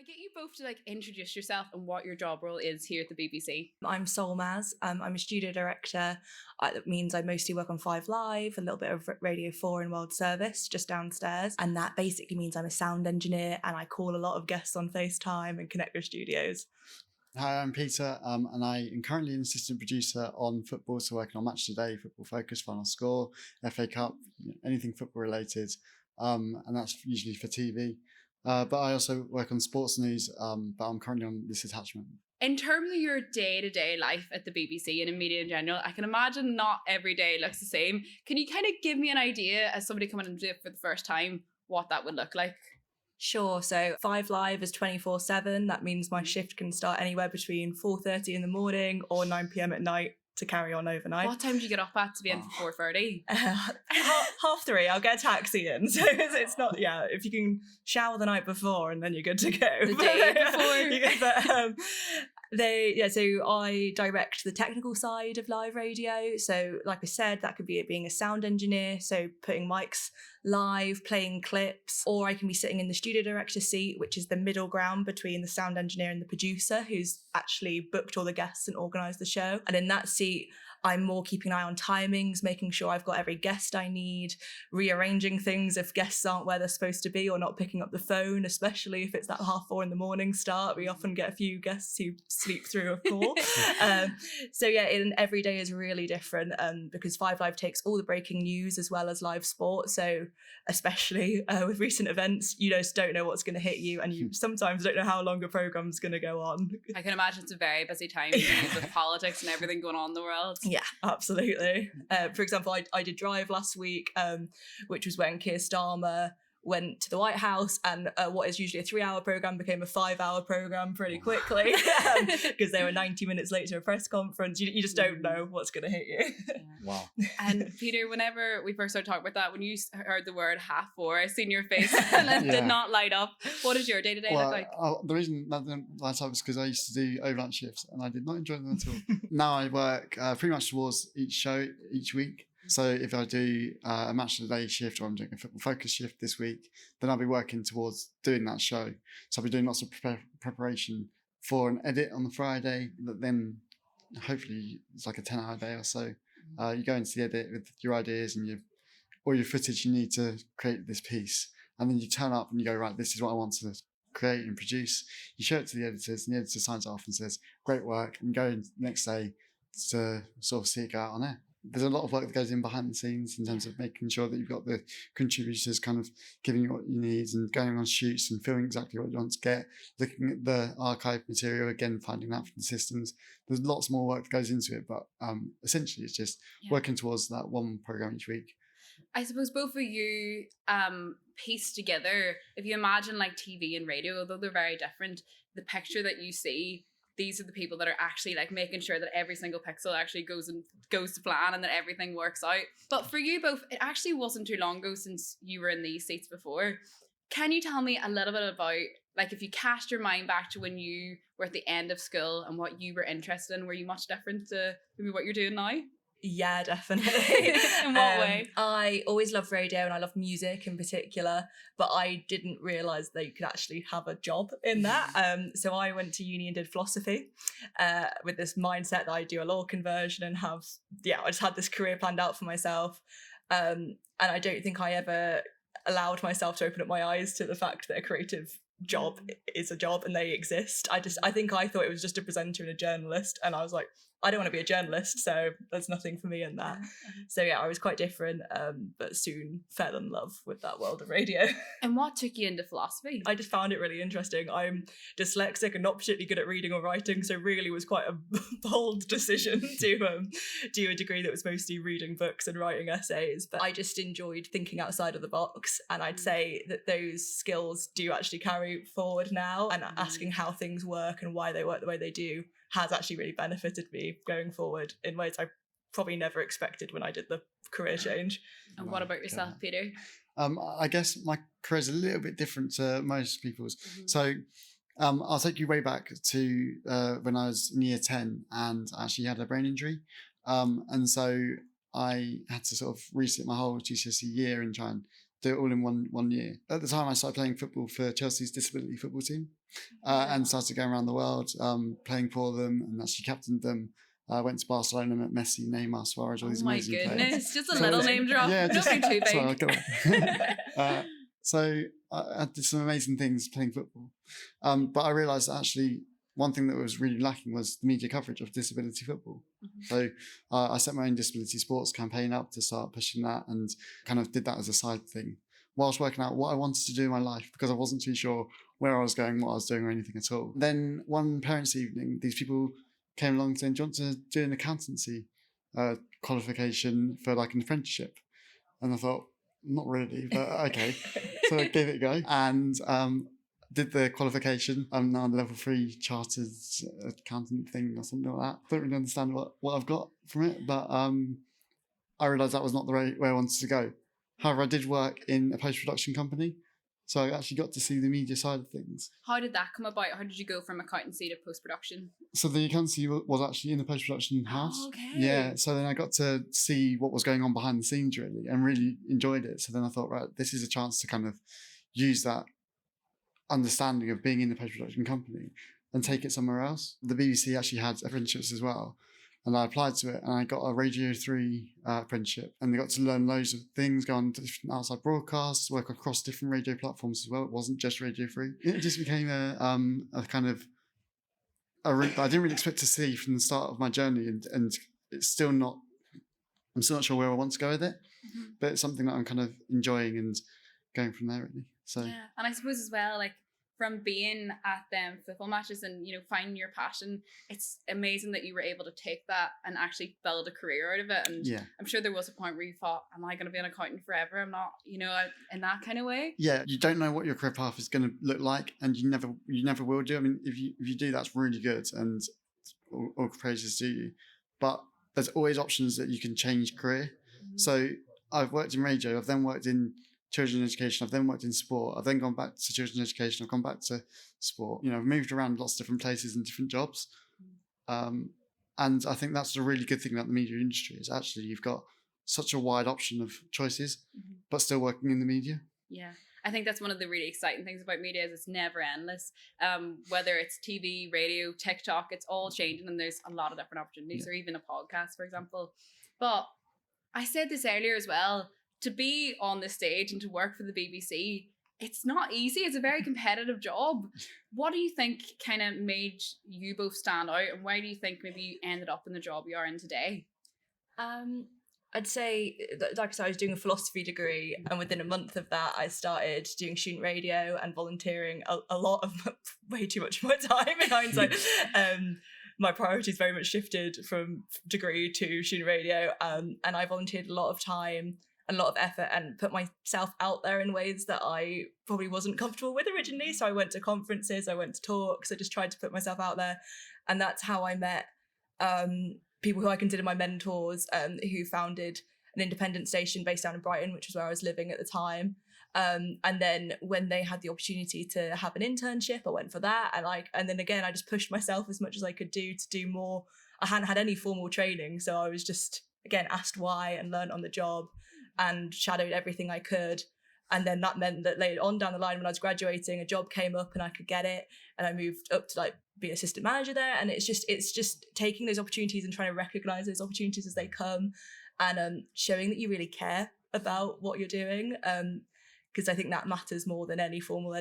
I get you both to introduce yourself and what your job role is here at the BBC? I'm Solmaz. I'm a studio director. That means I mostly work on 5 Live, a little bit of Radio 4 and World Service just downstairs. And that basically means I'm a sound engineer and I call a lot of guests on FaceTime and connect with studios. Hi, I'm Peter, and I am currently an assistant producer on football, so working on Match Today, Football Focus, Final Score, FA Cup, anything football related, and that's usually for TV. But I also work on sports news, but I'm currently on this attachment. In terms of your day-to-day life at the BBC and in media in general, I can imagine not every day looks the same. Can you kind of give me an idea, as somebody coming into it for the first time, what that would look like? Sure. So 5 Live is 24/7. That means my shift can start anywhere between 4:30 in the morning or 9 p.m. at night to carry on overnight. What time do you get up at to be in for 4:30? 3:30. I'll get a taxi in. So it's not, if you can shower the night before and then you're good to go. The day before. So I direct the technical side of live radio. So like I said, that could be it being a sound engineer, so putting mics live, playing clips, or I can be sitting in the studio director seat, which is the middle ground between the sound engineer and the producer who's actually booked all the guests and organised the show. And in that seat, I'm more keeping an eye on timings, making sure I've got every guest I need, rearranging things if guests aren't where they're supposed to be or not picking up the phone, especially if it's that 4:30 in the morning start. We often get a few guests who sleep through a call. Every day is really different because 5 Live takes all the breaking news as well as live sport. So especially with recent events, you just don't know what's going to hit you, and you sometimes don't know how long a programme's going to go on. I can imagine it's a very busy time with politics and everything going on in the world. Yeah, absolutely. For example, I did Drive last week, which was when Keir Starmer went to the White House, and what is usually a 3-hour programme became a 5-hour programme pretty quickly because they were 90 minutes late to a press conference. You just don't know what's going to hit you. Wow. And Peter, whenever we first started talking about that, when you heard the word 4:30, I seen your face and it did not light up. What does your day-to-day look like? The reason that didn't light up was because I used to do overnight shifts and I did not enjoy them at all. Now I work pretty much towards each show each week. So if I do a Match of the Day shift, or I'm doing a Football Focus shift this week, then I'll be working towards doing that show. So I'll be doing lots of preparation for an edit on the Friday, that then hopefully it's like a 10-hour day or so. You go into the edit with your ideas and all your footage you need to create this piece. And then you turn up and you go, right, this is what I want to create and produce. You show it to the editors and the editor signs it off and says, great work, and go in the next day to sort of see it go out on air. There's a lot of work that goes in behind the scenes in terms of making sure that you've got the contributors kind of giving you what you need and going on shoots and feeling exactly what you want to get, looking at the archive material, again, finding that from the systems. There's lots more work that goes into it, but essentially it's just working towards that one programme each week. I suppose both of you piece together, if you imagine like TV and radio, although they're very different, the picture that you see, these are the people that are actually like making sure that every single pixel actually goes to plan and that everything works out. But for you both, it actually wasn't too long ago since you were in these seats before. Can you tell me a little bit about, like, if you cast your mind back to when you were at the end of school and what you were interested in, were you much different to maybe what you're doing now? Yeah, definitely. In what way? I always loved radio and I love music in particular, but I didn't realise that you could actually have a job in that. So I went to uni and did philosophy with this mindset that I do a law conversion and I just had this career planned out for myself. And I don't think I ever allowed myself to open up my eyes to the fact that a creative job is a job and they exist. I think I thought it was just a presenter and a journalist, and I was like, I don't want to be a journalist, so there's nothing for me in that. So yeah, I was quite different, but soon fell in love with that world of radio. And what took you into philosophy? I just found it really interesting. I'm dyslexic and not particularly good at reading or writing, so really was quite a bold decision to do a degree that was mostly reading books and writing essays. But I just enjoyed thinking outside of the box, and I'd say that those skills do actually carry forward now, and asking how things work and why they work the way they do has actually really benefited me going forward in ways I probably never expected when I did the career change. And what about yourself, Peter? I guess my career is a little bit different to most people's. So I'll take you way back to when I was in year 10 and I actually had a brain injury. And so I had to sort of reset my whole GCSE year and try and do it all in one year. At the time, I started playing football for Chelsea's disability football team, and started going around the world playing for them, and actually captained them. I went to Barcelona, met Messi, Neymar, Suarez, all these amazing players. Oh my goodness, just a So little it's- name drop. Yeah, Don't be too big. Sorry, so I did some amazing things playing football. But I realised that actually one thing that was really lacking was the media coverage of disability football. So I set my own disability sports campaign up to start pushing that, and kind of did that as a side thing whilst working out what I wanted to do in my life, because I wasn't too sure where I was going, what I was doing, or anything at all. Then one parents' evening, these people came along saying, "Do you want to do an accountancy qualification for like an apprenticeship?" And I thought, not really, but okay. So I gave it a go and did the qualification. I'm now level 3 chartered accountant thing or something like that. Don't really understand what I've got from it, but I realised that was not the right way I wanted to go. However, I did work in a post-production company, so I actually got to see the media side of things. How did that come about? How did you go from accountancy to post-production? So the accountancy was actually in the post-production house. Oh, okay. Yeah, so then I got to see what was going on behind the scenes, really, and really enjoyed it. So then I thought, right, this is a chance to kind of use that understanding of being in the post-production company and take it somewhere else. The BBC actually had apprenticeships as well, and I applied to it, and I got a Radio 3 apprenticeship, and they got to learn loads of things, go on to different outside broadcasts, work across different radio platforms as well. It wasn't just Radio 3. It just became a kind of a route that I didn't really expect to see from the start of my journey, and it's still not, I'm still not sure where I want to go with it, but it's something that I'm kind of enjoying and going from there, really. So yeah, and I suppose as well, like from being at them football matches and finding your passion, it's amazing that you were able to take that and actually build a career out of it. And yeah. I'm sure there was a point where you thought, am I going to be an accountant forever? I'm not, in that kind of way. Yeah, you don't know what your career path is going to look like, and you never will do. I mean, if you do, that's really good, and all praises to you. But there's always options that you can change career. So I've worked in radio. I've then worked in children's education. I've then worked in sport. I've then gone back to children's education. I've gone back to sport. I've moved around lots of different places and different jobs. And I think that's a really good thing about the media industry, is actually you've got such a wide option of choices, but still working in the media. Yeah. I think that's one of the really exciting things about media, is it's never endless. Whether it's TV, radio, TikTok, it's all changing, and there's a lot of different opportunities, or even a podcast, for example. But I said this earlier as well, to be on the stage and to work for the BBC, it's not easy. It's a very competitive job. What do you think kind of made you both stand out, and why do you think maybe you ended up in the job you are in today? I'd say, like I said, I was doing a philosophy degree, and within a month of that, I started doing student radio and volunteering a lot of, way too much of my time in hindsight. My priorities very much shifted from degree to student radio, and I volunteered a lot of time and a lot of effort and put myself out there in ways that I probably wasn't comfortable with originally. So I went to conferences, I went to talks, I just tried to put myself out there. And that's how I met people who I consider my mentors, who founded an independent station based down in Brighton, which was where I was living at the time. And then when they had the opportunity to have an internship, I went for that. And then again, I just pushed myself as much as I could do to do more. I hadn't had any formal training, so I was just, again, asked why and learned on the job and shadowed everything I could. And then that meant that later on down the line, when I was graduating, a job came up and I could get it, and I moved up to be assistant manager there. And it's just taking those opportunities and trying to recognize those opportunities as they come, and showing that you really care about what you're doing. Because I think that matters more than any formal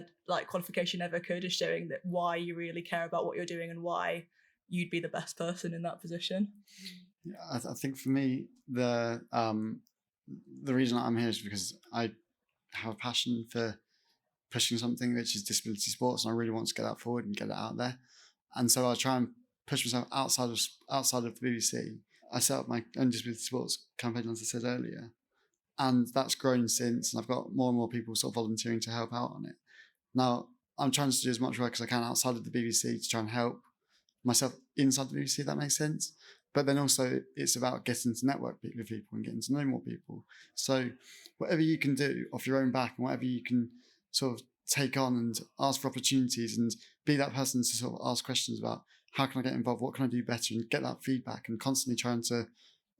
qualification ever could, is showing that why you really care about what you're doing and why you'd be the best person in that position. Yeah, I think for me, the reason I'm here is because I have a passion for pushing something which is disability sports, and I really want to get that forward and get it out there. And so I try and push myself outside of the BBC. I set up my own disability sports campaign, as I said earlier, and that's grown since, and I've got more and more people sort of volunteering to help out on it. Now, I'm trying to do as much work as I can outside of the BBC to try and help myself inside the BBC, if that makes sense. But then also it's about getting to network with people and getting to know more people. So whatever you can do off your own back, and whatever you can sort of take on and ask for opportunities, and be that person to sort of ask questions about how can I get involved, what can I do better, and get that feedback, and constantly trying to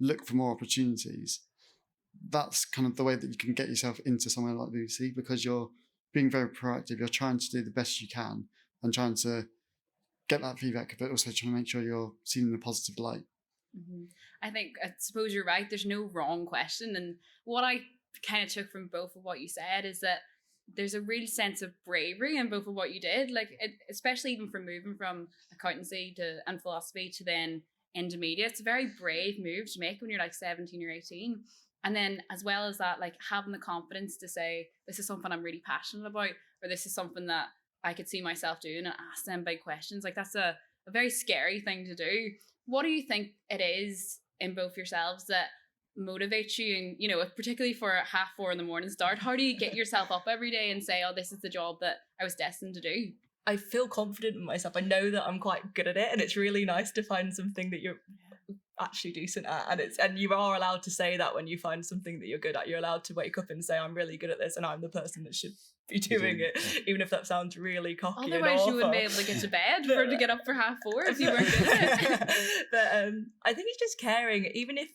look for more opportunities. that's kind of the way that you can get yourself into somewhere like BBC, because you're being very proactive. You're trying to do the best you can and trying to get that feedback, but also trying to make sure you're seen in a positive light. I suppose you're right. There's no wrong question. And what I kind of took from both of what you said is that there's a real sense of bravery in both of what you did. Like, especially even from moving from accountancy and philosophy to then into media. It's a very brave move to make when you're like 17 or 18. And then as well as that, like having the confidence to say, this is something I'm really passionate about, or this is something that I could see myself doing, and ask them big questions. Like, that's a very scary thing to do. What do you think it is in both yourselves that motivates you? And, you know, particularly for a 4:30 in the morning start, how do you get yourself up every day and say, oh, this is the job that I was destined to do? I feel confident in myself. I know that I'm quite good at it, and it's really nice to find something that you're actually decent at, and you are allowed to say that when you find something that you're good at. You're allowed to wake up and say, I'm really good at this and I'm the person that should be doing it, even if that sounds really cocky. Otherwise you wouldn't be able to get to bed to get up for 4:30 if you weren't good at it. But I think it's just caring, even if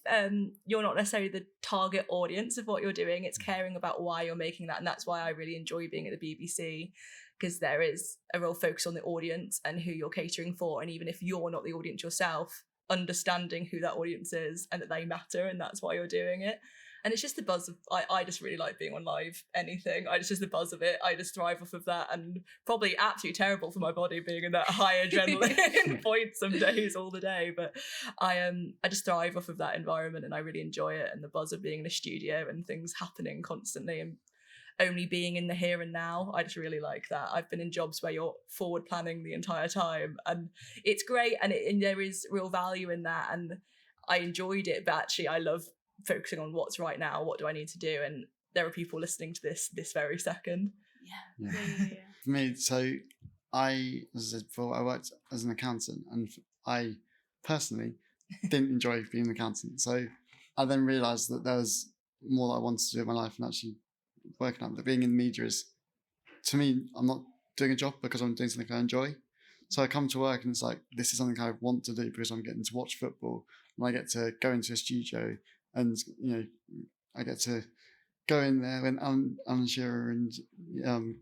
you're not necessarily the target audience of what you're doing. It's caring about why you're making that, and that's why I really enjoy being at the BBC, because there is a real focus on the audience and who you're catering for. And even if you're not the audience yourself, understanding who that audience is and that they matter, and that's why you're doing it. And it's just the buzz of, I just really like being on live anything. Just the buzz of it. I just thrive off of that, and probably absolutely terrible for my body being in that high adrenaline point some days all the day. But I just thrive off of that environment, and I really enjoy it, and the buzz of being in a studio and things happening constantly and only being in the here and now. I just really like that. I've been in jobs where you're forward planning the entire time, and it's great, and there is real value in that, and I enjoyed it. But actually I love focusing on what's right now. What do I need to do? And there are people listening to this very second. Yeah. For me, so I, as I said before, I worked as an accountant, and I personally didn't enjoy being an accountant. So I then realised that there was more that I wanted to do in my life, and actually working out that being in media is, to me, I'm not doing a job because I'm doing something I enjoy. So I come to work and it's like, this is something I want to do because I'm getting to watch football, and I get to go into a studio, and I get to go in there when Alan Shearer and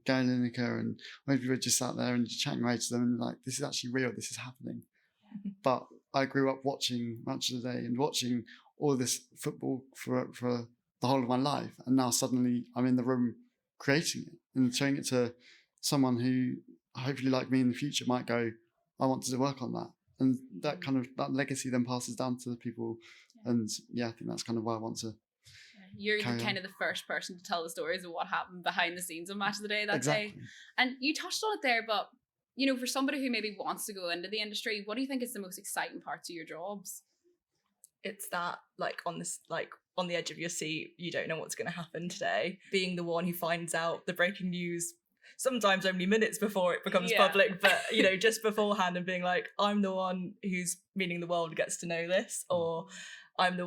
Gary Lineker and maybe people just sat there and just chatting away to them, and like, this is actually real, this is happening. But I grew up watching Match of the Day and watching all this football for the whole of my life, and now suddenly I'm in the room creating it and showing it to someone who hopefully, like me in the future, might go, I want to work on that, and that legacy then passes down to the people. And I think that's kind of why I want to. You're kind of the first person to tell the stories of what happened behind the scenes of Match of the Day that day. And you touched on it there, but for somebody who maybe wants to go into the industry, what do you think is the most exciting parts of your jobs? It's that, like, on the edge of your seat, you don't know what's going to happen today. Being the one who finds out the breaking news sometimes only minutes before it becomes public, but just beforehand, and being like, I'm the one who's meaning the world gets to know this, or I'm the,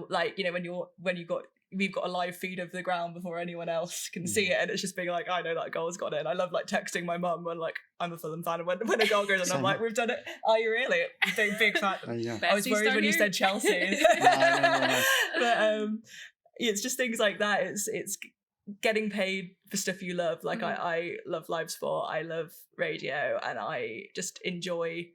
we've got a live feed of the ground before anyone else can see it, and it's just being like, I know that goal's got it. And I love texting my mum when I'm a Fulham fan, and when a goal goes and I'm like, we've done it. Are you really? Big fan. I was worried when you said Chelsea. No. But it's just things like that. It's getting paid for stuff you love. I love live sport, I love radio, and I just enjoy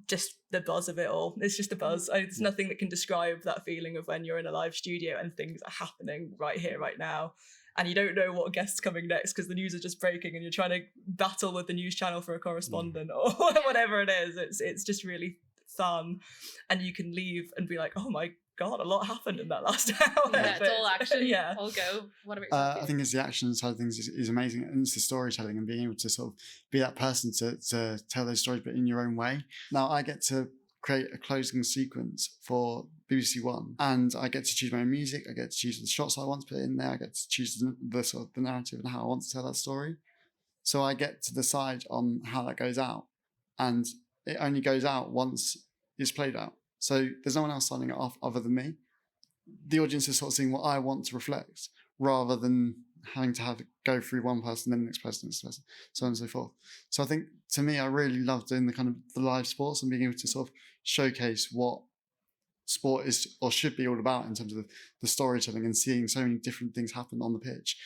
just the buzz of it all. It's just a buzz. There's nothing that can describe that feeling of when you're in a live studio and things are happening right here, right now, and you don't know what guest's coming next because the news is just breaking and you're trying to battle with the news channel for a correspondent or whatever it is. It's just really fun, and you can leave and be like, oh my God, a lot happened in that last hour. Yeah, it's all action. All go. What about I think it's the action side of things is amazing, and it's the storytelling and being able to sort of be that person to tell those stories, but in your own way. Now I get to create a closing sequence for BBC One, and I get to choose my own music. I get to choose the shots I want to put in there. I get to choose the sort of the narrative and how I want to tell that story. So I get to decide on how that goes out, and it only goes out once it's played out. So there's no one else signing it off other than me. The audience is sort of seeing what I want to reflect, rather than having to have it go through one person, then the next person, so on and so forth. So I think, to me, I really love doing the kind of the live sports and being able to sort of showcase what sport is or should be all about in terms of the storytelling and seeing so many different things happen on the pitch.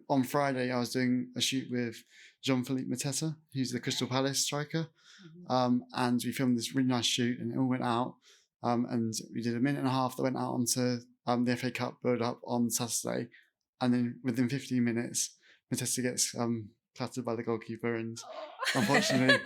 On Friday, I was doing a shoot with Jean-Philippe Mateta, who's the Crystal Palace striker, and we filmed this really nice shoot, and it all went out. And we did a minute and a half that went out onto the FA Cup build-up on Saturday, and then within 15 minutes, Mateta gets clattered by the goalkeeper, and unfortunately,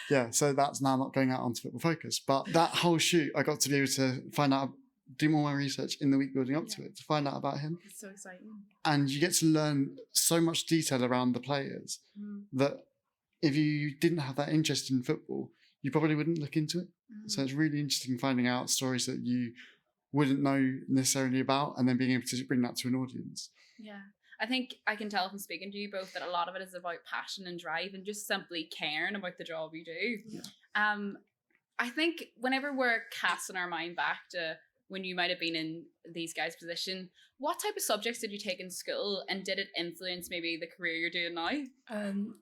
yeah, so that's now not going out onto Football Focus. But that whole shoot, I got to be able to find out, do more of my research in the week building up to it to find out about him. It's so exciting. And you get to learn so much detail around the players that if you didn't have that interest in football, you probably wouldn't look into it. So it's really interesting finding out stories that you wouldn't know necessarily about, and then being able to bring that to an audience. Yeah. I think I can tell from speaking to you both that a lot of it is about passion and drive and just simply caring about the job you do. Yeah. I think whenever we're casting our mind back to when you might have been in these guys' position, what type of subjects did you take in school, and did it influence maybe the career you're doing now?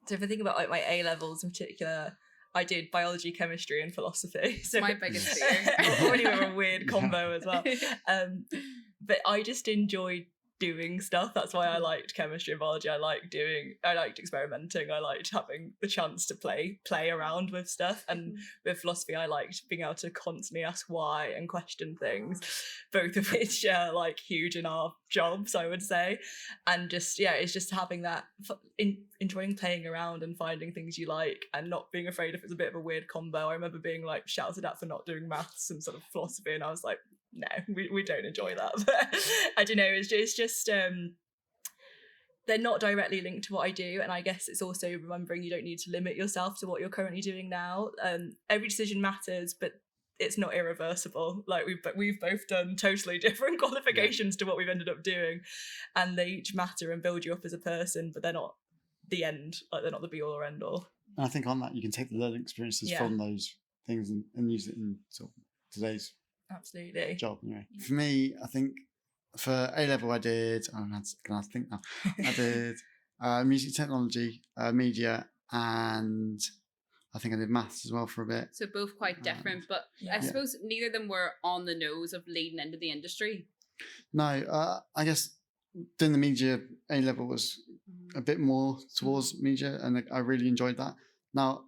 So if I think about like my A levels in particular, I did biology, chemistry, and philosophy. So My biggest fear. already were a weird combo as well. But I just enjoyed doing stuff. That's why I liked chemistry and biology. I liked experimenting. I liked having the chance to play around with stuff. And with philosophy, I liked being able to constantly ask why and question things, both of which are like huge in our jobs, I would say. And just, yeah, it's just having that, enjoying playing around and finding things you like and not being afraid if it's a bit of a weird combo. I remember being like shouted at for not doing maths and sort of philosophy, and I was like, no, we don't enjoy that. But I don't know, it's just they're not directly linked to what I do, and I guess it's also remembering you don't need to limit yourself to what you're currently doing now. Every decision matters, but it's not irreversible. Like we've both done totally different qualifications to what we've ended up doing, and they each matter and build you up as a person, but they're not the end. Like they're not the be all or end all. And I think on that you can take the learning experiences from those things and use it in sort of today's absolutely job. Anyway, for me, I think for A level I did. I'm gonna think now. I did music technology, media, and I think I did maths as well for a bit. So both quite different, but I suppose neither of them were on the nose of leading into the industry. No, I guess doing the media A level was a bit more towards media, and I really enjoyed that. Now,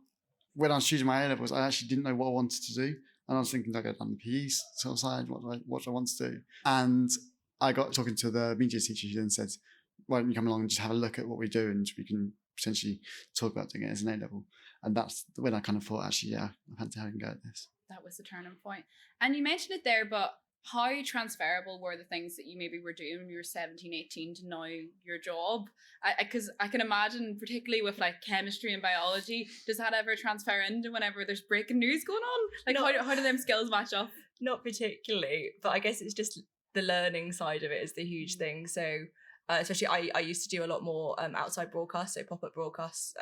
when I was choosing my A levels, I actually didn't know what I wanted to do. And I was thinking, do I go down the PE sort of side? What do I want to do? And I got talking to the media teacher who then said, why don't you come along and just have a look at what we do, and we can potentially talk about doing it as an A level. And that's when I kind of thought, actually, yeah, I fancy having a go at this. That was the turning point. And you mentioned it there, but how transferable were the things that you maybe were doing when you were 17, 18 to now your job? Because I can imagine, particularly with like chemistry and biology, does that ever transfer into whenever there's breaking news going on? Like how do them skills match up? Not particularly, but I guess it's just the learning side of it is the huge thing. So especially I used to do a lot more outside broadcasts, so pop-up broadcasts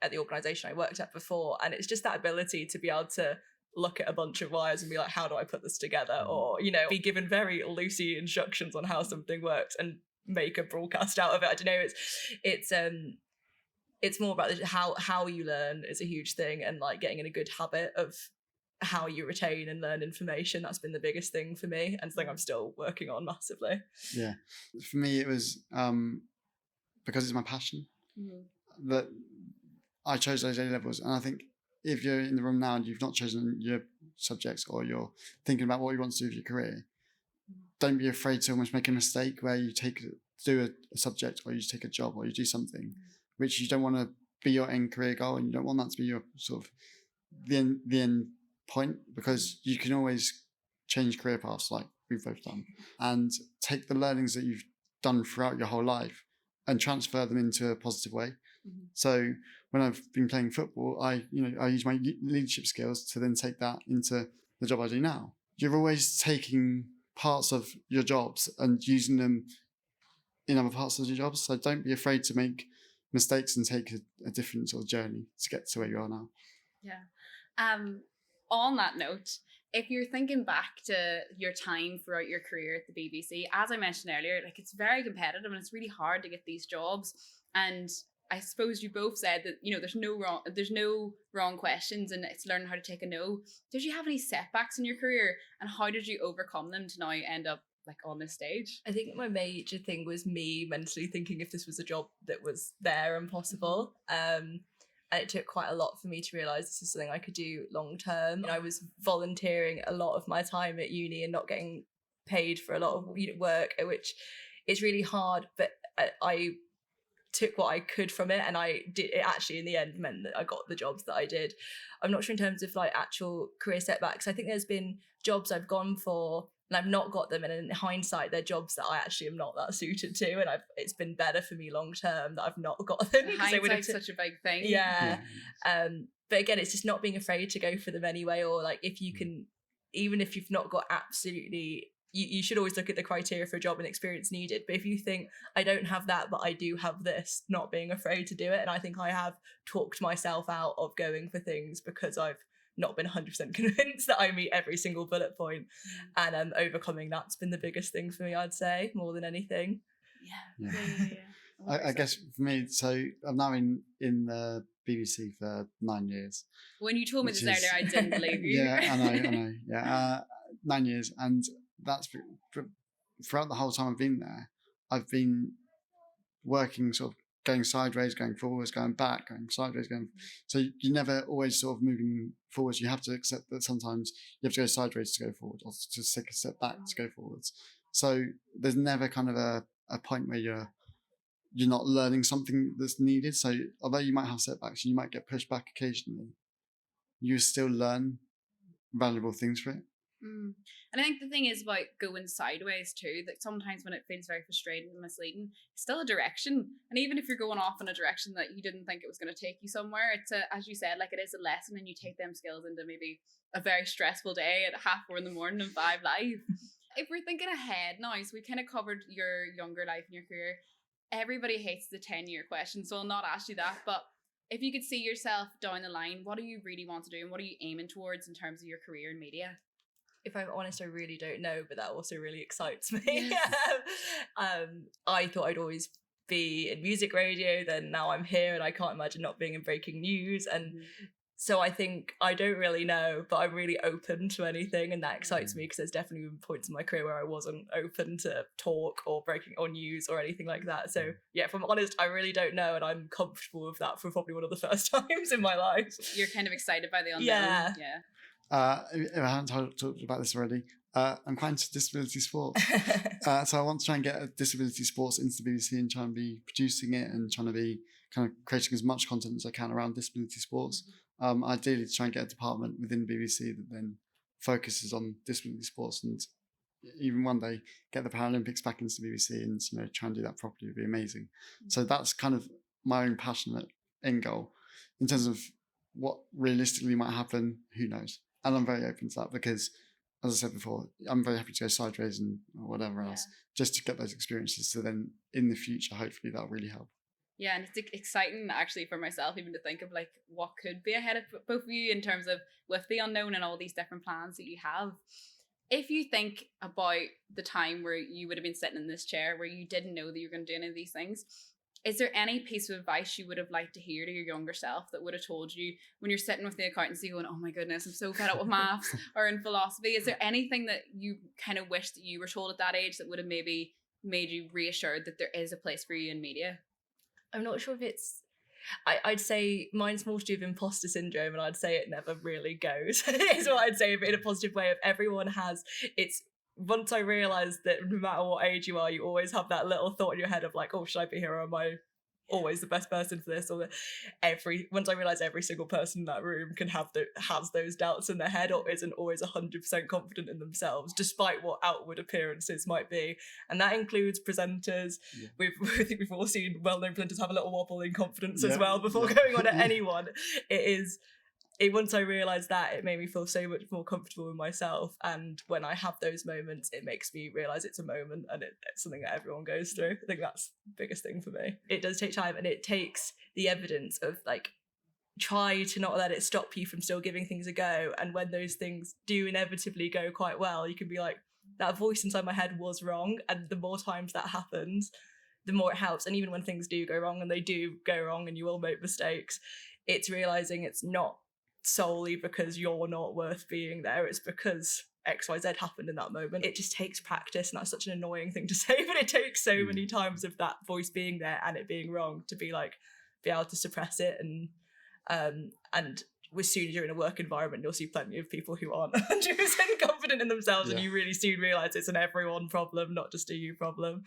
at the organisation I worked at before, and it's just that ability to be able to look at a bunch of wires and be like, how do I put this together? Or, you know, be given very loosey instructions on how something works and make a broadcast out of it. I don't know, it's more about how you learn is a huge thing, and like getting in a good habit of how you retain and learn information. That's been the biggest thing for me, and something I'm still working on massively. Yeah, for me it was because it's my passion that I chose those A levels. And I think if you're in the room now and you've not chosen your subjects, or you're thinking about what you want to do with your career, don't be afraid to almost make a mistake where you do a subject, or you take a job, or you do something which you don't want to be your end career goal, and you don't want that to be your sort of the end point, because you can always change career paths like we've both done, and take the learnings that you've done throughout your whole life and transfer them into a positive way. So when I've been playing football, I use my leadership skills to then take that into the job I do now. You're always taking parts of your jobs and using them in other parts of your jobs. So don't be afraid to make mistakes and take a different sort of journey to get to where you are now. Yeah. On that note, if you're thinking back to your time throughout your career at the BBC, as I mentioned earlier, like it's very competitive and it's really hard to get these jobs. And I suppose you both said that, you know, there's no wrong questions, and it's learning how to take a no. Did you have any setbacks in your career, and how did you overcome them to now end up like on this stage? I think my major thing was me mentally thinking if this was a job that was there and possible. And it took quite a lot for me to realise this is something I could do long term. And I was volunteering a lot of my time at uni and not getting paid for a lot of work, which is really hard. But I took what I could from it, and I did. It actually in the end meant that I got the jobs that I did. I'm not sure in terms of like actual career setbacks. I think there's been jobs I've gone for and I've not got them, and in hindsight they're jobs that I actually am not that suited to, and it's been better for me long term that I've not got them. Hindsight's such a big thing. Yeah. But again, it's just not being afraid to go for them anyway, or like if you can, even if you've not got absolutely, you should always look at the criteria for a job and experience needed. But if you think I don't have that but I do have this, not being afraid to do it. And I think I have talked myself out of going for things because I've not been 100% convinced that I meet every single bullet point. And overcoming that's been the biggest thing for me, I'd say, more than anything. Yeah. I guess for me, so I'm now in the BBC for 9 years. When you told me this earlier, I didn't believe you. Yeah, I know. Yeah, 9 years, and that's throughout the whole time I've been there. I've been working sort of going sideways, going forwards, going back, going sideways, going. So you're never always sort of moving forwards. You have to accept that sometimes you have to go sideways to go forward, or to take a step back to go forwards. So there's never kind of a point where you're not learning something that's needed. So although you might have setbacks, you might get pushed back occasionally, you still learn valuable things for it. And I think the thing is about going sideways too, that sometimes when it feels very frustrating and misleading, it's still a direction. And even if you're going off in a direction that you didn't think it was going to take you somewhere, it's as you said, like it is a lesson, and you take them skills into maybe a very stressful day at 4:30 in the morning and 5 Live. If we're thinking ahead now, so we kind of covered your younger life and your career. Everybody hates the 10-year question, so I'll not ask you that, but if you could see yourself down the line, what do you really want to do, and what are you aiming towards in terms of your career in media? If I'm honest, I really don't know, but that also really excites me. I thought I'd always be in music radio, then now I'm here, and I can't imagine not being in breaking news. And so I think I don't really know, but I'm really open to anything, and that excites me because there's definitely been points in my career where I wasn't open to talk or breaking on news or anything like that. So yeah, if I'm honest, I really don't know, and I'm comfortable with that for probably one of the first times in my life. You're kind of excited by the unknown. Yeah. If I haven't talked about this already, I'm quite into disability sports. So I want to try and get disability sports into the BBC and try and be producing it and trying to be kind of creating as much content as I can around disability sports. Ideally to try and get a department within the BBC that then focuses on disability sports, and even one day get the Paralympics back into the BBC and try and do that properly would be amazing. So that's kind of my own passionate end goal. In terms of what realistically might happen, who knows? And I'm very open to that because, as I said before, I'm very happy to go sideways and whatever else, just to get those experiences. So then in the future, hopefully that'll really help. Yeah, and it's exciting actually for myself even to think of like what could be ahead of both of you in terms of with the unknown and all these different plans that you have. If you think about the time where you would have been sitting in this chair where you didn't know that you were going to do any of these things, is there any piece of advice you would have liked to hear to your younger self that would have told you when you're sitting with the accountancy going, oh my goodness, I'm so fed up with maths or in philosophy? Is there anything that you kind of wish that you were told at that age that would have maybe made you reassured that there is a place for you in media? I'm not sure if it's... I'd say mine's more to do with imposter syndrome, and I'd say it never really goes. Is what I'd say, but in a positive way. Of everyone has... It's... Once I realised that no matter what age you are, you always have that little thought in your head of like, oh, should I be here, or am I always the best person for this? Or once I realised every single person in that room has those doubts in their head, or isn't always 100% confident in themselves, despite what outward appearances might be. And that includes presenters. I think we've all seen well-known presenters have a little wobble in confidence as well before going on at anyone. Once I realised that, it made me feel so much more comfortable with myself. And when I have those moments, it makes me realise it's a moment, and it's something that everyone goes through. I think that's the biggest thing for me. It does take time, and it takes the evidence of like, try to not let it stop you from still giving things a go. And when those things do inevitably go quite well, you can be like, that voice inside my head was wrong. And the more times that happens, the more it helps. And even when things do go wrong, and they do go wrong and you will make mistakes, it's realizing it's not solely because you're not worth being there, it's because XYZ happened in that moment. It just takes practice, and that's such an annoying thing to say, but it takes so many times of that voice being there and it being wrong to be able to suppress it. And as soon as you're in a work environment, you'll see plenty of people who aren't 100% confident in themselves, and you really soon realise it's an everyone problem, not just a you problem.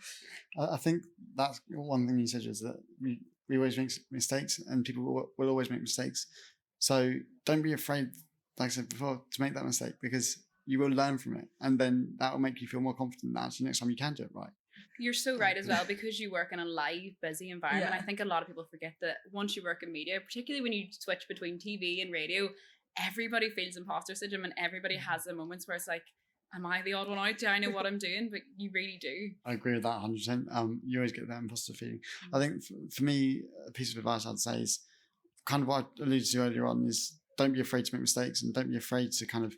I think that's one thing you said, is that we always make mistakes, and people will always make mistakes. So don't be afraid, like I said before, to make that mistake, because you will learn from it, and then that will make you feel more confident that actually next time you can do it right. You're so right as well, because you work in a live, busy environment. I think a lot of people forget that once you work in media, particularly when you switch between TV and radio, everybody feels imposter syndrome, and everybody has the moments where it's like, am I the odd one out? Do I know what I'm doing? But you really do. I agree with that 100%. You always get that imposter feeling. I think for me, a piece of advice I'd say is kind of what I alluded to earlier on, is don't be afraid to make mistakes, and don't be afraid to kind of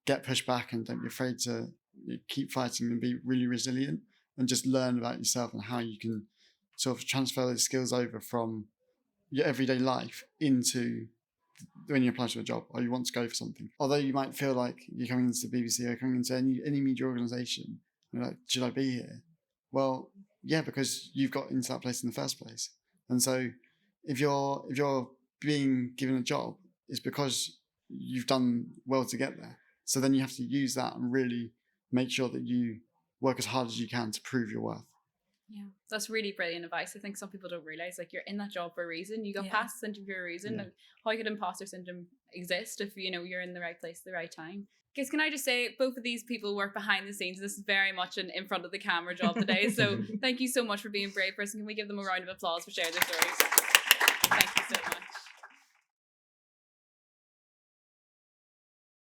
get pushed back, and don't be afraid to keep fighting and be really resilient, and just learn about yourself and how you can sort of transfer those skills over from your everyday life into when you apply to a job or you want to go for something. Although you might feel like you're coming into the BBC or coming into any media organisation, you're like, should I be here? Well, yeah, because you've got into that place in the first place. And so if you're being given a job, it's because you've done well to get there. So then you have to use that and really make sure that you work as hard as you can to prove your worth. Yeah, that's really brilliant advice. I think some people don't realise, like, you're in that job for a reason. You got past this interview for a reason. Yeah. Like, how could imposter syndrome exist if, you know, you're in the right place at the right time? Guys, can I just say, both of these people work behind the scenes. This is very much an in front of the camera job today. So thank you so much for being brave person. Can we give them a round of applause for sharing their stories? Thank you so much.